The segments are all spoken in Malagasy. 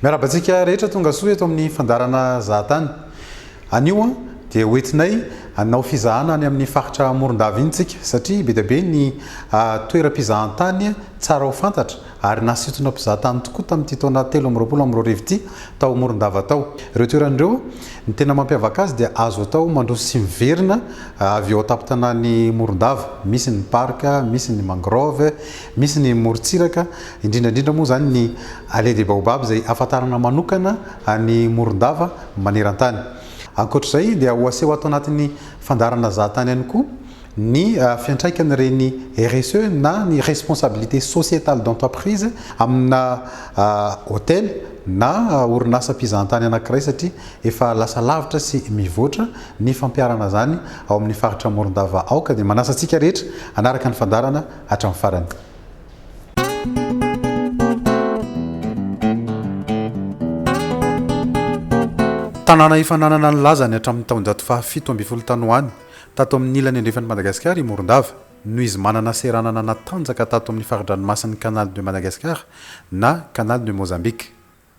miarabantsika rehetra tonga soa eto amin'ny fandarana zahatany anio a dia hoentinay anao fizahana any amin'ny faritra Morondava intsika satria be dia be ny toeram-pizahantany tsara ho fantatra ary nasintona mpizahatany tokoa tamin'ity taona 2024 ity tao Morondava tao. Ireo toeran'ireo ny tena mampiavaka azy dia azo atao mandroso sy miverina avy eo an-tampon-tanàn'ny Morondava. Misy ny parka, misy ny mangrove, misy ny morontsiraka, indrindra moa zany ny allée des baobab izay ahafantarana manokana ny Morondava maneran-tany. Ankoatr'izay dia ho aseho ato anatin'ny fandarana zahatany ihany koa ny fiantraikan'ireny RSE na ny responsabilité sociétale d'entreprise amina hôtel na orinasa-pizahantany anankiray satria efa lasa lavitra sy mivoatra ny fampiarana zany ao amin'ny faritra Morondava ao ka dia manasa antsika rehetra anaraka ny fandarana hatramin'ny farany. Tanàna ifananana ny lazany hatramin'ny taon-jato fahafito amby folo tany ho any tato amin'ny ilany andrefan'ny Madagasikara i Morondava noho izy manana seranana natanjaka tato amin'ny faridranomasin'ny Canal de Madagascar na Canal de Mozambique.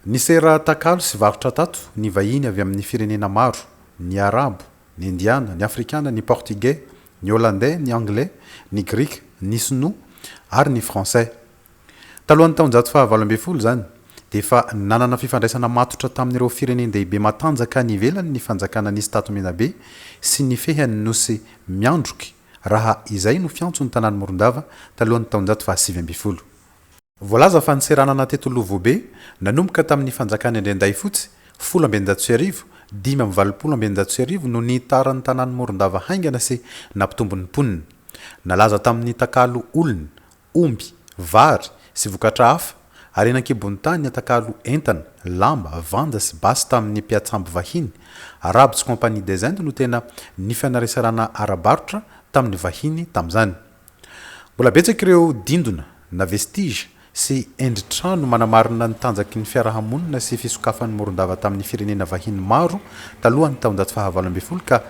Ny sera takalo sy varotra tato ny vahiny avy amin'ny firenena maro, ny arabo, ny indiana, ny afrikana, ny portugais, ny hollandais, ny anglais, ny grika, ny sinoa ary ny français. Talohan'ny taon-jato fahavalo amby folo zany dia efa nanana fifandraisana matotra tamin'ireo firenendehibe matanjaka ny ivelany ny fanjakana nisy tato Menabe sy ny fehany nosy miandroky raha izay no fiantso ny tanàny Morondava talohan'ny taon-jato fahasivy amby folo. Voalaza fa ny seranana teto Lovobe nanomboka tamin'ny fanjakany Indrenday fotsy 10/20 5/20 no nitaran'ny tanàny Morondava haingana sy nampitombony mponina. Nalaza tamin'ny takalo olona, omby, vary sy vokatra hafa ary nankibony tany atakalo entana, lamba, vanda sy basy tamin'ny mpiatsambo vahiny. Arabo sy compagnie des Indes no tena ny fianaresarana arabarotra tamin'ny vahiny tamin'izany. Mbola betsaka ireo dindona na vestige sy endri-trano manamarina ny tanjaky ny fiarahamonina sy fisokafan'ny Morondava tamin'ny firenena vahiny maro talohan'ny taon-jato fahavalo amby folo ka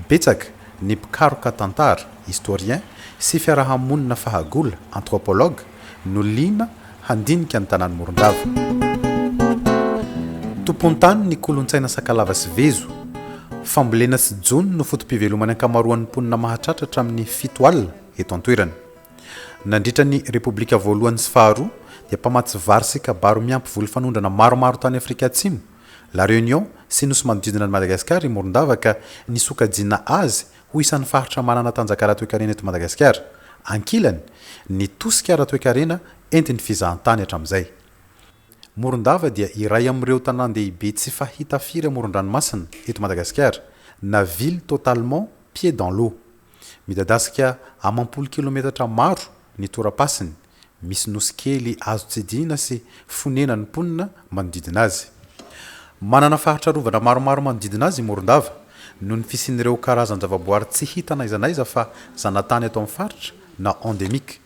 betsaka ny mpikaroka tantara, historien sy fiarahamonina fahagola, anthropologue no lina handinika ny tanàny Morondava. Tompontany ny kolontsaina sakalava sy vezo, fambolena sy jony no fotom-pivelomany ankamaroan'ny mponina mahatratra hatramin'ny 7 alina eto an-toerana. Nandritra ny Repoblika voalohany sy faharoa dia mpamatsy vary sy kabaro miampy volo-fanondrana maromaro tany Afrika Atsimo, La Réunion sy nosy manodidina ny Madagasikara i Morondava ka nisokajiana azy ho isan'ny faritra manana tanjaka ara-toekarena eto Madagasikara. Ankilany ny tosika ara-toekarena entiny fizahantany hatramin'izay. Morondava dia iray amin'ireo tanàn-dehibe tsy fahita firy amoron-dranomasina eto Madagasikara, na ville totalement pied dans l'eau. Midadasika amampolo kilometatra maro ny torapasiny, misy nosy kely azo tsidihana sy fonena ny mponina manodidina azy. Manana faritra rovana maromaro manodidina azy i Morondava noho ny fisian'ireo karazan-javaboary tsy hita n'aiza n'aiza fa zanatany eto amin'ny faritra na endémique.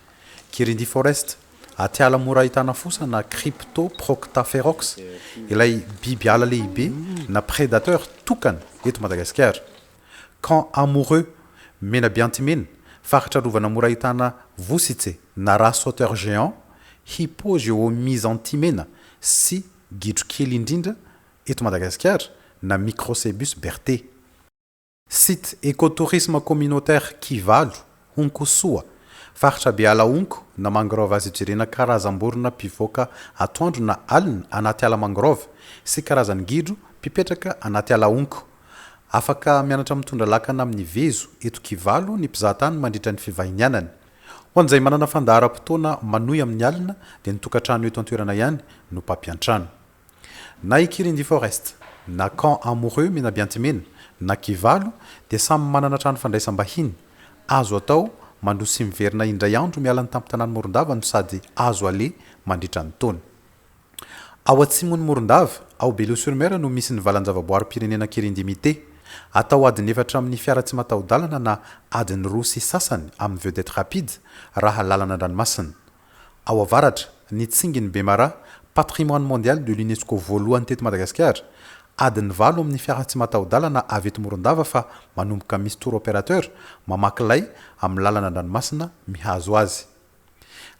Kirindi Forest, atiala mora ahitana fosa na Cryptoproctaferox, ilay biby ala lehibe na prédateur tokana eto Madagasikara. Camp Amoureux, Menabiantimena, faritra rovana mora ahitana Vositse na rat sauteur géant, Hypogéomysantimena sy gidro kely indrindra eto Madagasikara na Microcebus berté. Site écotourisme communautaire Kivalo, Honkosoa, faritra be ala onko na mangrove azy ijerena karazam-borona mpivoaka atoandro na alina anaty ala mangrove sy karazany gidro mpipetraka anaty ala onko. Afaka mianatra mitondra lakana amin'ny vezo eto Kivalo ny mpizahatany mandritra ny fivahinianany. Ho an'izay manana fandaharam-potoana manohy amin'ny alina dia ny tokantrano eto an-toerana ihany no mpampiantrano. Na Kirindi Forest, na Camp Amoureux Menabiantimena, na Kivalo dia samy manana trano fandraisam-bahiny. Azo atao mandroso sy miverina indray andro miala ny tampon-tanàny Morondava no sady azo ale mandritra ny taona. Ao atsimony Morondava, ao Belo-sur-Mer no misy ny valan-javaboary-pirenena Kirindi Mité, atao adiny 4 amin'ny fiara tsy mataho-dalana na adiny 2 sy sasany amin'ny vedette rapide raha lalana an-dranomasina. Ao avaratra ny Tsinginy Bemara, patrimoine mondial de l'UNESCO voalohany teto Madagasikara, adiny 4 amin'ny fiara tsy mataho-dalana avy eto Morondava fa manomboka misy tour opérateur mamakilay amin'ny lalana an-dranomasina mihazo azy.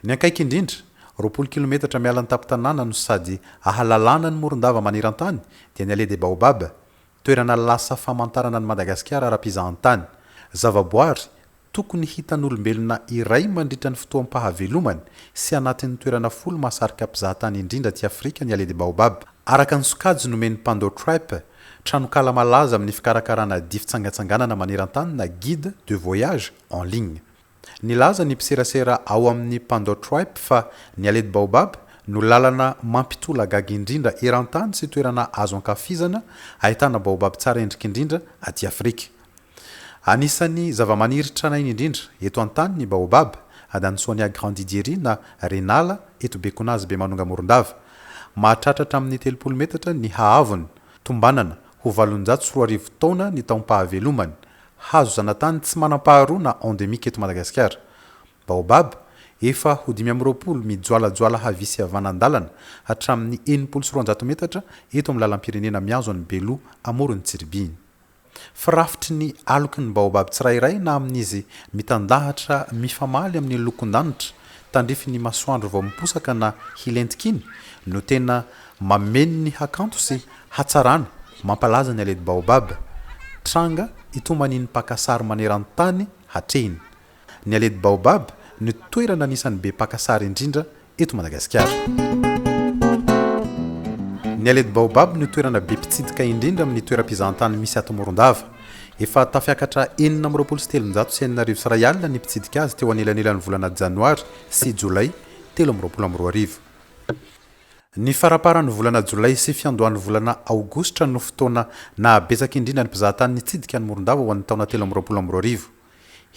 Ny ankaiky indrindra kilometatra miala ny tapitanàna no sady ahalalana ny morondava maniran-tany dia ny ale de baobab toerana lasa famantarana ny madagasikara ara-pizahantany zavaboary tokony hitan'olombelona iray mandritra ny fotoam-pahavelomany sy anatin'ny toerana folo mahasarika mpizahatany indrindra ty afrika ny ale de baobab araka ny sokajy nomeny pando trap tranokala malaza amin'ny fikarakarana di fitsangatsanganana maniran-tany na guide de voyage en ligne nilaza ny mpiserasera ao amin'ny pando trap fa ny ale de baobab no lalana mampitola gaga indrindra eran-tany sy toerana azo ankafizana ahitana baobab tsara endrika indrindra aty afrika anisan'ny zavamaniry tranainy indrindra eto an-tany ny baobab adansoania grandidiery na renala eto bekonazy be manonga morondava mahatratratra amin'ny 30 metatra ny hahavony tombanana ho 740 taona ny taom-pahavelomany hazo zanatany tsy manam-paharoa na endémique eto Madagasikara baobab efa ho 520 mijoalajoala havisy havanandalana hatramin'ny 900 metatra eto amin'ny lalam-pirenena miazo any Belo amorony Tsiribiny firafitry ny aloky ny baobab tsirairay na amin'izy mitandahatra mifamaly amin'ny lokon-danitra tandrify ny masoandro vao miposaka na hilentikiny no tena mameno ny hakanto sy hatsarana mampalaza ny ale de baobab tranga itomaniny pakasary maneran-tany hatrehiny ny ale de baobab ny toerana anisan'ny be pakasary indrindra eto Madagasikara ny ale de baobab ny toerana be mpitsidika indrindra amin'ny toeram-pizahantany misy ato Morondava efa tafiakatra 427 sy 4 alina ny mpitsidika azy teo anelanelan'ny volana janoary sy jolay 13 ny faraparan'ny volana jolay sy fiandohan'ny volana aogositra no fotoana na betsaka indrindra ny mpizahatany nitsidika ny Morondava ho an'ny taona 13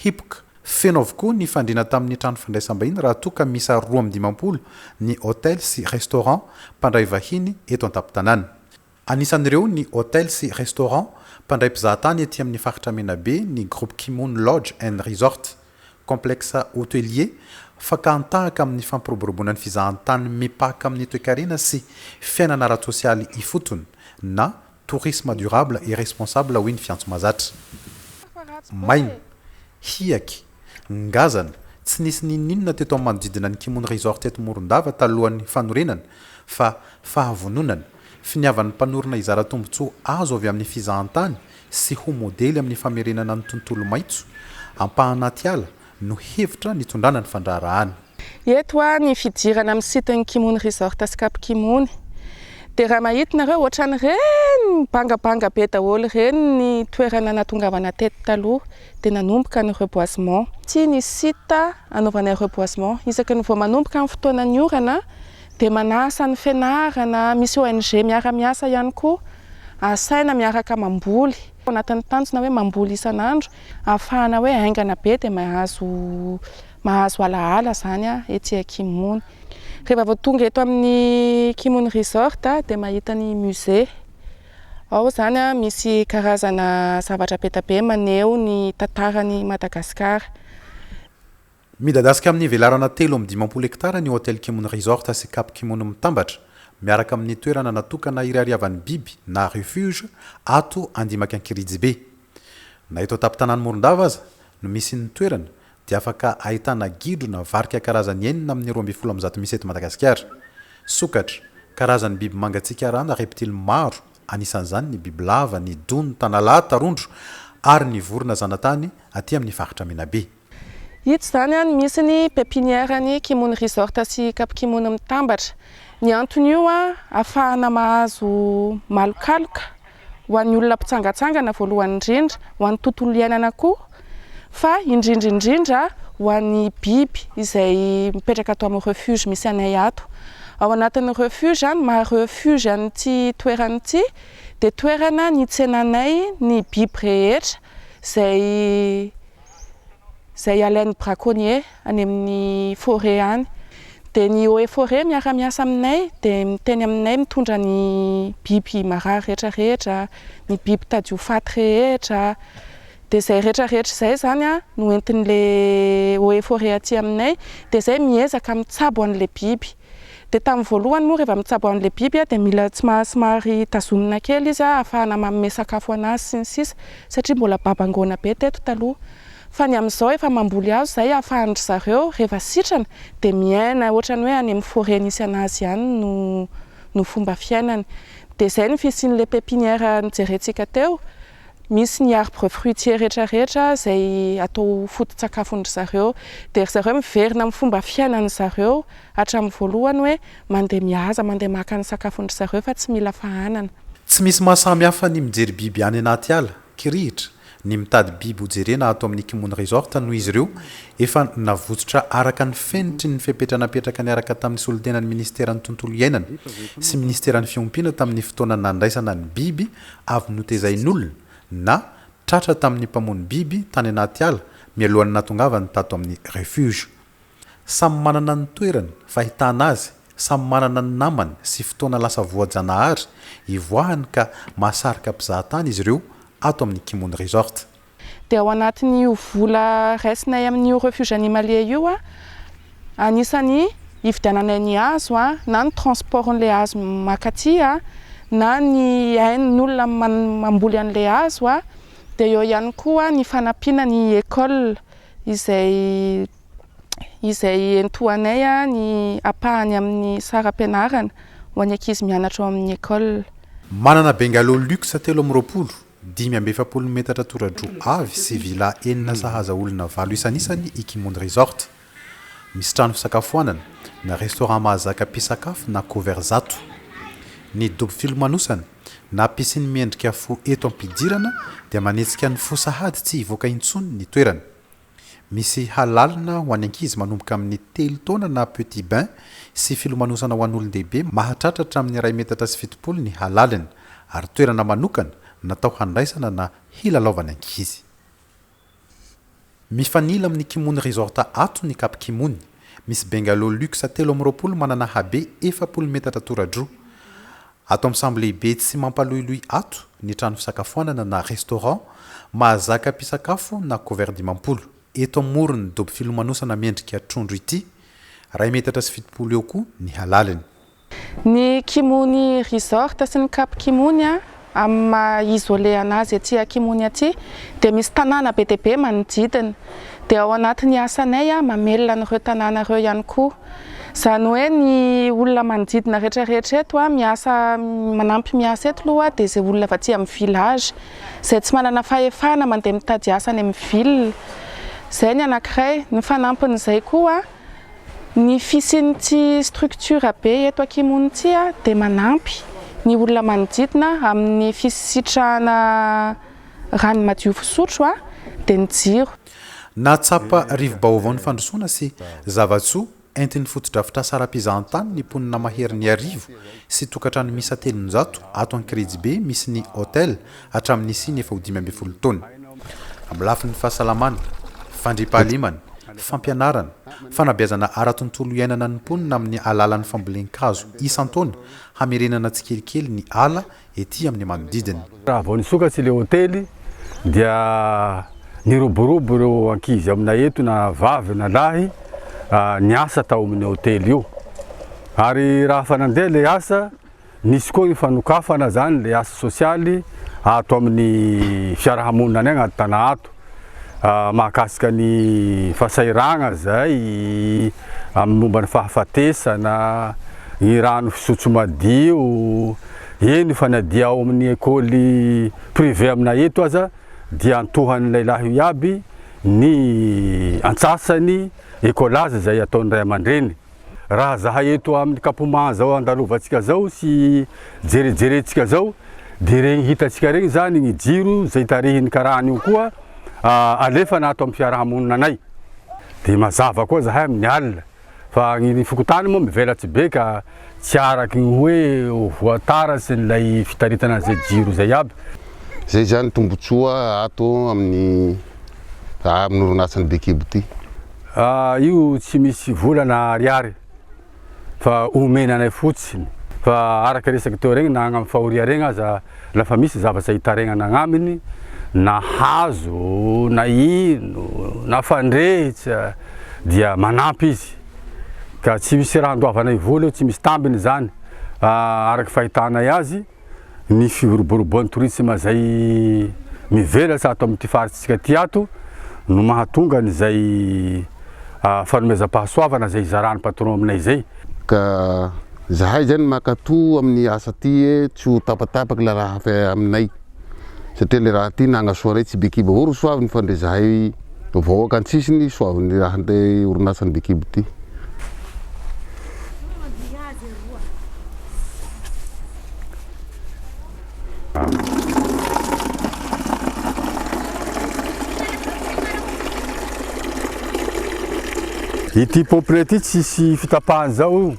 hipoka feno avokoa ny fandrina tamin'ny trano fandraisam-bahiny raha toka misa 220 ny hôtel sy restaurant mpandray vahiny eto an-tapitanana anisan'ireo ny hôtel sy restaurant mpandray mpizahatany ety amin'ny faritra menabe ny groupe Kimoun Lodge and Resort complexe hôtelier fakantahaka amin'ny fampiroboroboana ny fizahantany mipaka amin'ny toekarena sy fiainana ara-tsosialy ifotony na tourisme durable et responsable hoy ny fiantso mazatra maina hiaky ngazana tsy nisy ninninona teto amin'ny manodidina ny Kimoun Resort eto Morondava talohan'ny fanorenana fa fahavononana finiavan'ny mpanorona izara tombontsoa azo avy amin'ny fizahantany sy ho modely amin'ny famerenana ny tontolo maitso ampahanaty ala no hevitra nitondrana ny fandraharahany eto ny fidirana amin'ny sitiny Kimoun Resort sy Cap Kimoun dia raha mahitinareo ohatran'ireny bangabanga be daholo ireny ny toerana natongavana teto taloha dia nanomboka ny reboisement ty ny site anaovana reboisement isaky ny vao manomboka amin'ny fotoana ny orana dia manasa ny fianarana misy ONG miara-miasa ihany koa asaina miaraka mamboly anatin'ny tanjona hoe mamboly isan'andro ahafahana hoe aingana be dia mahazo alaala zany ety Kimoun rehefa vao tonga eto amin'ny Kimoun Resort dia mahita ny musée ao zany misy karazana zavatra betabe maneho ny tantarany Madagasikara midadasika amin'ny velarana 3 hektara ny hôtel Kimoun Resort sy Cap Kimoun mitambatra miaraka amin'ny toerana natokana irariavan'ny biby na refuge ato andimaka Ankiridzy be na eto tapitanany Morondava aza no misy ny toerana dia afaka ahitana gidro na varika karazany enina amin'ny 12 misy eto Madagasikara sokatra karazany biby mangatsika rana reptile maro anisan'izany ny bibilava ny dony tanalahy tarondro ary ny vorona zanatany aty amin'ny faritra menabe ito zany misy ny pépinière ny Kimoun Resort sy Cap Kimoun mitambatra ny antony io ahafahana mahazo malokaloka ho an'ny olona mpitsangatsangana voalohany indrindra ho an'ny tontolo iainana koa fa indrindra ho an'ny biby izay mipetraka ato amin'ny refuge misy anay ato ao anatin'ny refuge maha-refuge an'ity toerana ity dia toerana nitsenanay ny biby rehetra zay alain'ny braconnier any amin'ny forêt any dia ny eaux et forêt miara-miasa aminay dia miteny aminay mitondra ny biby marary rehetrarehetra ny biby tadio faty rehetra dia zay rehetrarehetra zay zany no entin'le eaux et forêt aty aminay dia zay miezaka mitsabo an'le biby dia tamin'ny voalohany moa rehefa mitsabo an'le biby dia mila somary tazomina kely izy ahafahana manome sakafo anazy sy ny sisa satria mbola babangona be teto taloha fa ny amin'izao efa mamboly azo zay ahafahandry zareo rehefa sitrana dia miaina ohatrany hoe any amin'ny forêt nisy anazy ihany no fomba fiainany. Dia izay ny fisian'ilay pépinière nijerentsika teo, misy ny arbre fruitier rehetrarehetra izay atao foto-tsakafondry zareo, dia zareo miverina amin'ny fomba fiainany zareo hatramin'ny voalohany hoe mandeha mihaza, mandeha maka ny sakafondry zareo fa tsy mila fahanana. Tsy misy mahasamy hafa ny mijery biby any anaty ala, kirihitra, ny mitady biby hojerena ato amin'ny Kimono Resort noho izy ireo efa navotsitra araka ny fenitry ny fipetranapetraka ny araka tamin'ny solontenan'ny ministeran'ny tontolo iainana sy ministeran'ny fiompiana tamin'ny fotoana nandraisana ny biby avy notezain'olona na tratra tamin'ny mpamony biby tany anaty ala mialohan'ny natongavany tato amin'ny refuge. Samy manana ny toerany fahitana azy, samy manana ny namany sy fotoana lasa voajanahary ivoahany ka mahasarika mpizahatany izy ireo ato amin'ny Kimono Resort. Dia ao anatin'io vola raisinay amin'io refuge animalier io anisany hividiananay ny hazo na ny transportn'ilay hazo makaty na ny hain'olona mamboly an'ilay hazo dia eo ihany koa ny fanampiana ny école izay entohanay ny apahany amin'ny saram-pianarana ho an'ny ankizy mianatra ao amin'ny école. Manana bungalow luxe 320 520 metatra toradro avy sy villa enina sahaza olona 8 isan'isany i Kimono Resort. Misy trano fisakafoanana na restaurant mahazaka mpisakafo na couvert zato. Ny dobo filomanosana na piscine miendrika fo eto ampidirana dia manetsika ny fo sahady tsy hivoaka intsony ny toerana. Misy halalina ho an'ny ankizy manomboka amin'ny 3 taona na petit bain sy filomanosana ho an'olon-dehibe mahatratra amin'ny 2 metatra sy 70 ny halalina ary toerana manokana natao handraisana na hilalaovana ankizy. Mifanila amin'ny Kimono Resort ato ny Cap Kimono. Misy bungalow luxe 320 manana habe 40 metatra toradro. Ato amin'ny sambo lehibe tsy mampaloiloy ato ny trano fisakafoanana na restaurant mahazaka mpisakafo na couvert 50. Eto amorony dobo filomanosana miendrika trondro ity 2 metatra sy 70 eo koa ny halaliny. Ny Kimono Resort sy ny Cap Kimono amin'ny maha-isolé anazy aty Kimono aty dia misy tanàna be dia be manodidina. Dia ao anatin'ny asanay mamelona an'ireo tanàna ireo ihany koa. Izany hoe ny olona manodidina rehetrarehetra eto miasa manampy miasa eto aloha dia izay olona avy aty amin'ny village izay tsy manana fahefana mandeha mitady asa any amin'ny ville. Izay ny anankiray, ny fanampin'izay koa ny fisian'ity structure be eto Kimono ity dia manampy ny olona manodidina amin'ny fisitrahana rano madio fisotro dia ny jiro. Natsapa rivo-baovao ny fandrosoana sy zavatsoa entin'ny fotodrafitra saram-pizahantany ny mponina mahery ny arivo sy tokantrano misy 300 ato Ankirejibe misy ny hôtel hatramin'ny siny 520 taona. Amin'ny lafin'ny fahasalamana, fandriampahalemana, fampianarana, fanabeazana ara-tontolo iainana ny mponina amin'ny alalan'ny fambolen-kazo isan-taona hamerenana tsikelikely ny ala ety amin'ny manodidina. Raha vao nisokatsy ilay hôtely dia niroborobo ireo ankizy aminay eto na vavy na lahy niasa tao amin'ny hôtely io. Ary raha fa nandeha ilay asa nisy koa ny fanokafana zany ilay asa sosialy ato amin'ny fiarahamonina any agnaty tanà ato. Mahakasika ny fahasairagna zay amin'ny momba ny fahafatesana, ny rano fisotro madio, eny fanadia ao amin'ny école privé aminay eto aza dia antohan'ny lehilahy iaby ny antsasany écolazy zay ataon'ny ray aman-dreny. Raha zahay eto amin'ny Kapomanga zao andalovantsika zao sy jerejerentsika zao dia regny hitatsika regny zany ny jiro zay tarihin'ny karahany io koa alefana ato amin'ny fiarahamonina anay. Dia mazava koa zahay amin'ny alina fa ny fokotany moa mivelatsy be ka tsy araky ny hoe voataratsy n'ilay fitaritana zay jiro zay aby. Zay zany tombotsoa ato amin'ny orinasany Bekibo ty. Io tsy misy volana ariary fa omenanay fotsiny fa araka resaky teo regny na amin'ny fahoria regny aza lafa misy zavatra hitaregnana agnaminy na hazo na ino na fandrehitra dia manampy izy ka tsy misy raha andoavanay vola eo, tsy misy tambiny zany. Araky fahitanay azy ny fiboroboroboan'ny tourisme zay mivelatsy ato amin'ny ty faritsika ty ato no mahatonga an'izay fanomezam-pahasoavana zay izarany patron aminay zay. Ka zahay zany makatoa amin'ny asa ty tsy ho tapatapaky la raha hafa aminay satria le raha ty nagnasoa ray tsy bekiba oro soaviny fa ndre zahay vahoaka antsisiny soaviny raha nde orinasany bekibo ty. Ity pompinay ty tsisy fitapahany zao,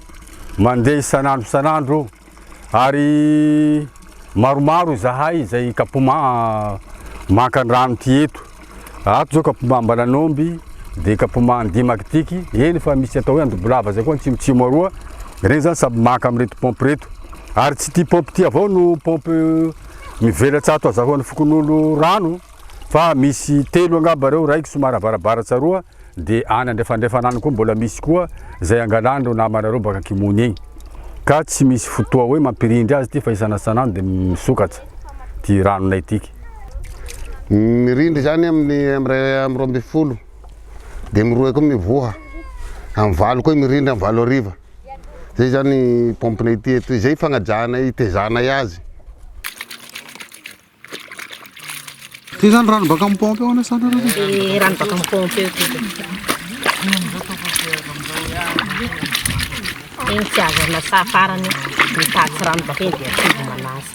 mandeha isanandro ary maromaro zahay zay kapoma maka rano ty eto. Ato zao kapoma Mbalanomby de kapoma Ndimaky tiky, eny fa misy atao hoe Andobolava zay koa tsimotsimo aroa, regny zany samy maka amreto pompe reto. Ary tsy ty pompe ty avao no pompe mivelatsy ato azahoan'ny fokon'olo rano, fa misy 3 angamba reo, raiky somary avarabaratsy aroa de any andrefandefanany koa mbola misy koa zay angalany reo namanareo baka Kimony egny. Ka tsy misy fotoa hoe mampirindry azy ty fa isanasanany de misokatra ty ranonay tiky. Mirindry zany amin'ny 12 de miroa koa mivoha, amin'ny valo koa mirindry amin'ny 7 ariva. Zay zany pompinay ty eto, zay fagnajana itezanay azy. Ty zany rano baka amin'ny pompe ao anasana rano? Rano baka amin'ny pompe eo ty. Iny tsy azo anasa farany mitatsy rano baka iny de atsivy manasa.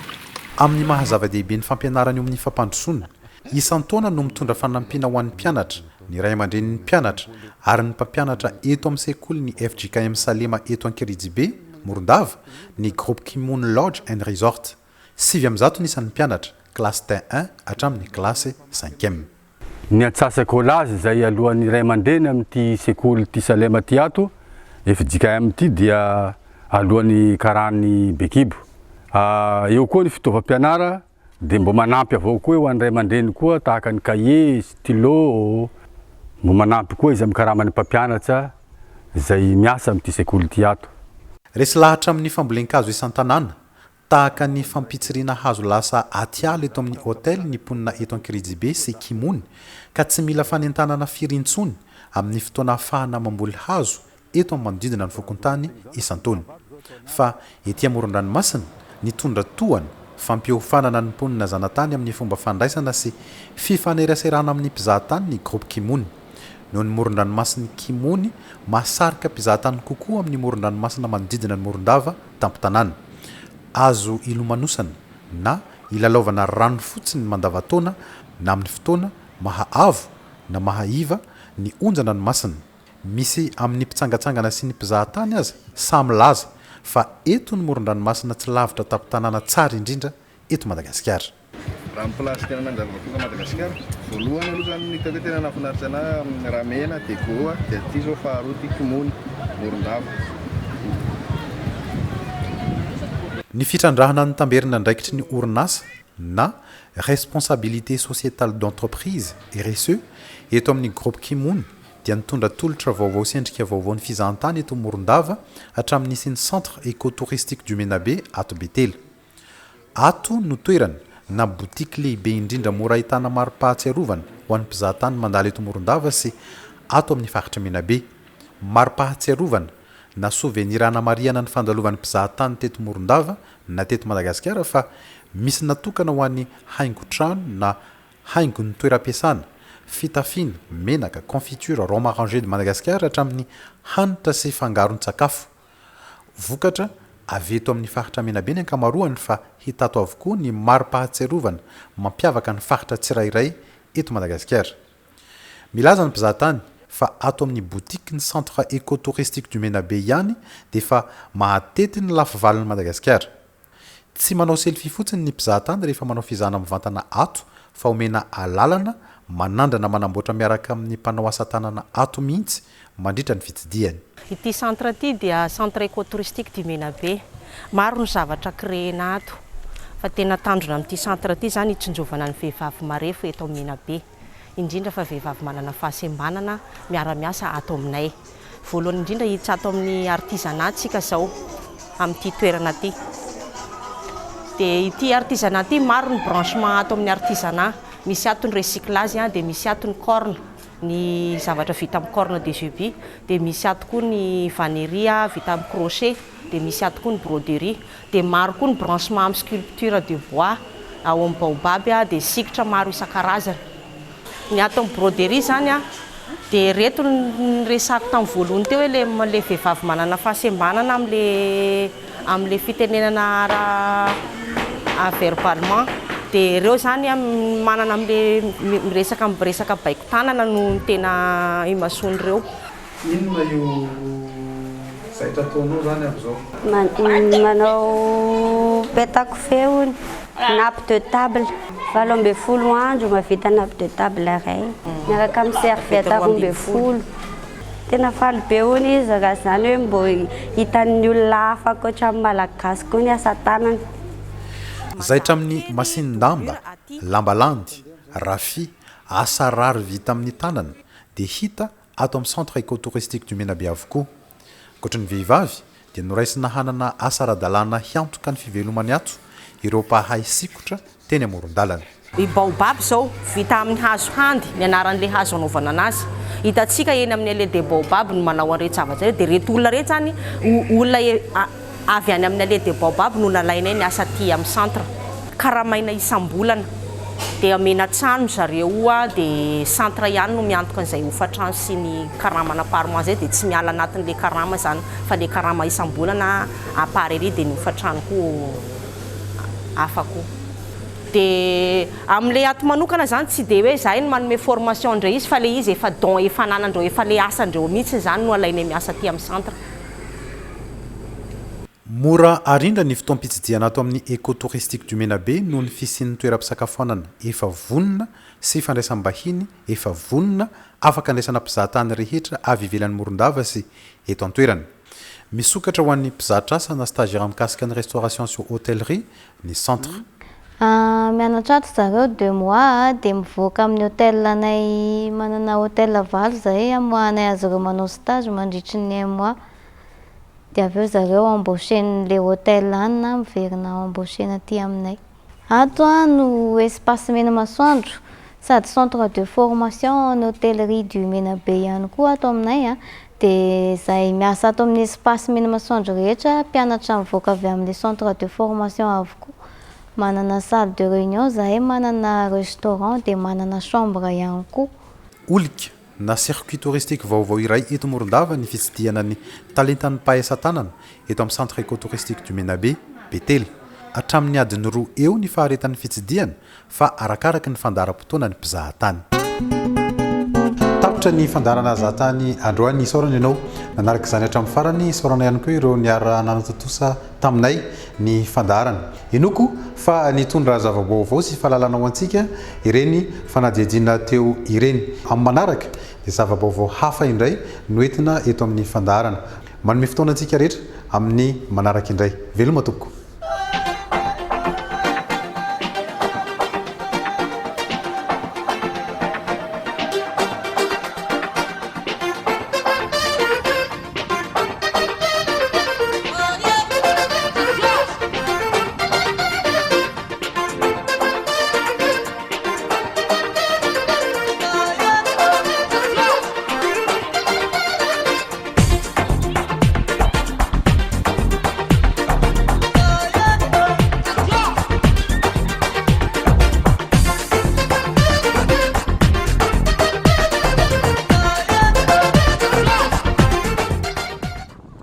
Amin'ny mahazava-dehibe ny fampianarana eo amin'ny fampandrosoana, isan-taona no mitondra fanampiana ho an'ny mpianatra, ny ray aman-drenin'ny mpianatra ary ny mpampianatra eto amin'ny sekoly ny FJKM Salema eto Ankerijibe, Morondava, ny groupe Kimony Lodge and Resort. 7 nisan'ny mpianatra, classe T1 hatramin'ny classe 5e. Ny atsasako lazy zay alohan'ny ray aman-dreny amin'ty sekoly ty Salema ty ato, FJKM ty dia alohan'ny karany Bekibo. Eo koa ny fitaovam-pianara de mbo manampy avao koa eo an'ny ray aman-dreny koa tahaka ny cahier, stylo, mbo manampy koa izy amin'ny karamany mpampianatra zay miasa amin'ty sekoly ty ato. Resy lahatra amin'ny fambolen-kazo isan-tanàna, tahaka ny fampitsirina hazo lasa atiala eto amin'ny hôtel ny ponina eto Ankerijibe sy Kimony, ka tsy mila fanentanana firy intsony amin'ny fotoana ahafahana mamboly hazo eto amin'ny manodidina ny fokontany isan-taona. Fa etỳ amoron-dranomasina, ny tondra tohany fampiofanana ny ponina zanatany amin'ny fomba fandraisana sy fifaneraserana amin'ny mpizahatany ny groupe Kimony. Noho ny moron-dranomasina Kimony mahasarika mpizahatany kokoa amin'ny moron-dranomasina manodidina ny Morondava tampotanàna. Azo ilomanosana na ilalaovana rano fotsiny mandavataona na amin'ny fotoana mahaavo na mahaiva ny onjan-dranomasina. Misy amin'ny mpitsangatsangana sy ny mpizahatany aza samy laza fa eto ny moron-dranomasina tsy lavitra tampotanàna tsara indrindra eto Madagasikara. Raha mipilasy tena mandravatonga Madagasikara, voalohany aloha zany ny tena tena nahafinaritra anahy amin'ny Ramena, de Goa, de aty zao faharoa ty Kimony, Morondava. Ny fitrandrahana ny tamberina andraikitry ny orinasa na responsabilité sociétale d'entreprise RSE eto amin'ny groupe Kimony dia nitondra tolotra vaovao sy endrika vaovao ny fizahantany eto Morondava hatramin'ny sy ny centre écotouristique du Menabe ato Betely. Ato no toerana na boutique lehibe indrindra mora ahitana mari-pahatsiarovana ho an'ny mpizahatany mandalo eto Morondava sy ato amin'ny faritra Menabe. Mari-pahatsiarovana na souvenir anamariana ny fandalovan'ny mpizahatany teto Morondava na teto Madagasikara, fa misy natokana ho an'ny haingon-trano na haingon'ny toeram-piasana, fitafiana, menaka, confiture, rhum arrangé de Madagasikara hatramin'ny hanitra sy fangaron-tsakafo. Vokatra avy eto amin'ny faritra Menabe ny ankamaroany, fa hitato avokoa ny mari-pahatsiarovana mampiavaka ny faritra tsirairay eto Madagasikara. Milaza ny mpizahatany fa ato amin'ny boutique ny centre écotouristique du Menabe ihany de fa mahatety ny lafo valiny Madagasikara. Tsy manao selfie fotsiny ny mpizahatany rehefa manao fizahana mivantana ato, fa omena alalana manandrana manamboatra miaraka amin'ny mpanao asa tanana ato mihitsy mandritra ny fitsidiany. Ity centre ity dia centre écotouristique du Menabe. Maro ny zavatra créena ato. Fa tena tandrona amin'ity centre ity zany itsinjovana ny vehivavy marefo eto amin'ny Menabe. Indrindra fa vehivavy manana fahasembanana miara-miasa ato aminay. Voalohany indrindra hiditra ato amin'ny artisanat tsika zao amin'ity toerana ity. De ity artisanat ity maro ny branchement ato amin'ny artisanat. Misy ato ny recyclage de misy ato ny corne. ny zavatra vita amin'ny corne de zebus, dia misy ato koa ny vannerie vita amin'ny crochet, dia misy ato koa ny broderie, dia maro koa ny branchement amin'ny sculpture de bois ao amin'ny baobab dia sikotra maro isan-karazany. Ny ato amin'ny broderie zany dia reto ny resako tamin'ny voalohany teo hoe le vehivavy manana fahasembanana amin'le fitenenana verbalement, dia ireo zany manana amin'le resaka baiko tanana no tena imasoan'ireo. Inona io zaitra ataonao zany amin'izao? Manao petako feony, nappe de table, 20 andro mavita nappe de table iray, miaraka amin'ny serviette 12. Tena faly be hono izy raha zany hoe mbo hitan'ny olona hafa ankoatra amin'ny malagasy koa ny asa tanana. Zaitra amin'ny masinin-damba, lambalandy, rafia, asa rary vita amin'ny tanana dia hita ato amin'ny centre écotouristique du Menabe avokoa. Ankoatra ny vehivavy dia noraisina hanana asa ara-dalàna hiantoka ny fivelomany ato ireo mpahay sikotra teny amoron-dalana. I baobab zao vita amin'ny hazo handy, ny anaran'le hazo anaovana anazy. Hitantsika eny amin'ny allée des baobab no manao an'ireto zavatra dia reto olona reto zany olona avy any amin'ny allée des baobab no nalaina ny asa ty amin'ny centre. Karamaina isam-bolana dia amena trano zareo dia centre ihany no miantoka an'izay hofa-trano sy ny karamana parement zay dia tsy miala anatin'le karama zany fa le karama isam-bolana apart ery dia ny hofa-trano koa hafa koa. Dia amin'le ato manokana zany tsy dia hoe zahay no manome formation indray izy fa le izy efa don efa nanandreo efa le asandreo mihitsy zany no alaina miasa ty amin'ny centre. Mora arindra ny fotoam-pitsidiana ato amin'ny écotouristique du Menabe noho ny fisian'ny toeram-pisakafoanana efa vonona sy fandraisam-bahiny efa vonona afaka andraisana mpizahatany rehetra avy ivelan'ny Morondava sy eto an-toerana. Misokatra ho an'ny mpizahatr asa na stagiaire mikasika ny restauration sy hôtellerie ny centre. Mianatra ato zareo 2 mois dia mivoaka amin'ny hôtel anay, manana hôtel valo zahay amoahanay azy ireo manao stage mandritry ny 1 mois. Dia avy eo zareo embauché-n'le hôtel any na miverina embauché-na aty aminay. Ato no espace mena masoandro sady centre de formation en hôtellerie du Menabe ihany koa ato aminay dia zahay miasa ato amin'ny espace mena masoandro rehetra mpianatra mivoaka avy amin'ny centre de formation avokoa. Manana salle de réunion zahay, manana restaurant dia manana chambre ihany koa. Olika na circuit touristique vaovao iray eto Morondava ny fitsidiana ny talentan'ny mpahay asa tanana eto amin'ny centre écotouristique du Menabe Betely. Hatramin'ny adiny 2 eo ny faharetan'ny fitsidiana fa arakaraka ny fandaharam-potoana ny mpizahatany. Tapitra ny fandarana zahatany androany isaorana ianao nanaraka izany hatramin'ny farany isaorana ihany koa ireo niara nanototosa taminay ny fandarana. Enoko fa nitondra zava-baovao sy fahalalana ho antsika ireny fanadihadiana teo ireny. Amin'ny manaraka dia zava-baovao hafa indray noentina eto amin'ny fandarana. Manome fotoana antsika rehetra amin'ny manaraka indray. Veloma tompoko.